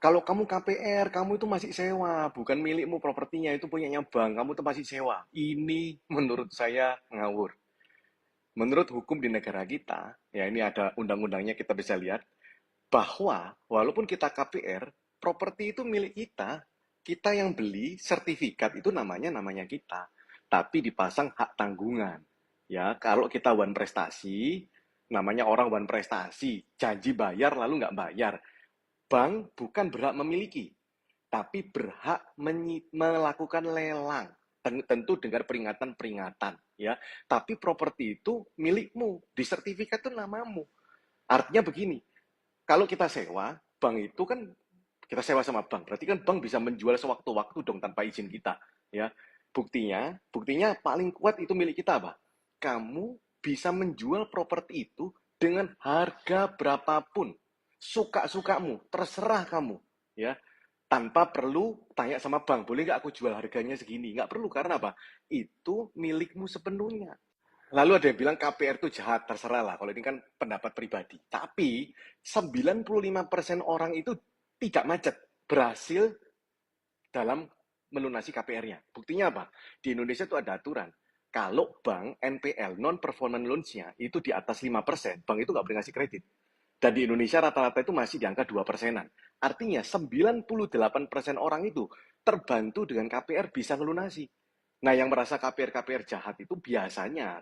Kalau kamu KPR, kamu itu masih sewa, bukan milikmu propertinya, itu punyanya bank, kamu itu masih sewa. Ini menurut saya ngawur. Menurut hukum di negara kita, ya ini ada undang-undangnya kita bisa lihat, bahwa walaupun kita KPR, properti itu milik kita. Kita yang beli sertifikat itu namanya kita. Tapi dipasang hak tanggungan. Ya, kalau kita one prestasi, namanya orang one prestasi, janji bayar lalu nggak bayar. Bank bukan berhak memiliki, tapi berhak melakukan lelang. Tentu dengan peringatan-peringatan, ya. Tapi properti itu milikmu, di sertifikat itu namamu. Artinya begini, kalau kita sewa, bank itu kan kita sewa sama bank, berarti kan bank bisa menjual sewaktu-waktu dong tanpa izin kita, ya. Buktinya paling kuat itu milik kita apa? Kamu bisa menjual properti itu dengan harga berapapun, suka-sukamu, terserah kamu, ya. Tanpa perlu tanya sama bank, boleh nggak aku jual harganya segini? Nggak perlu, karena apa? Itu milikmu sepenuhnya. Lalu ada yang bilang KPR itu jahat, terserah lah. Kalau ini kan pendapat pribadi. Tapi 95% orang itu tidak macet, berhasil dalam melunasi KPR-nya. Buktinya apa? Di Indonesia itu ada aturan. Kalau bank NPL, non-performance loans-nya, itu di atas 5%, bank itu nggak boleh ngasih kredit. Dan di Indonesia rata-rata itu masih di angka 2%-an. Artinya 98% orang itu terbantu dengan KPR bisa melunasi. Nah, yang merasa KPR-KPR jahat itu biasanya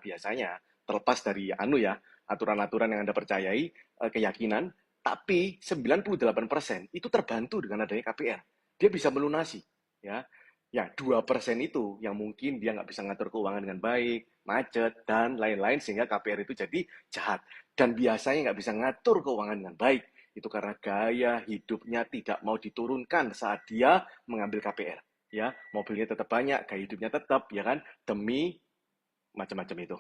terlepas dari aturan-aturan yang Anda percayai, keyakinan, tapi 98% itu terbantu dengan adanya KPR. Dia bisa melunasi, ya. Ya, 2% itu yang mungkin dia nggak bisa ngatur keuangan dengan baik, macet, dan lain-lain, sehingga KPR itu jadi jahat. Dan biasanya nggak bisa ngatur keuangan dengan baik. Itu karena gaya hidupnya tidak mau diturunkan saat dia mengambil KPR. Ya, mobilnya tetap banyak, gaya hidupnya tetap, ya kan, demi macam-macam itu.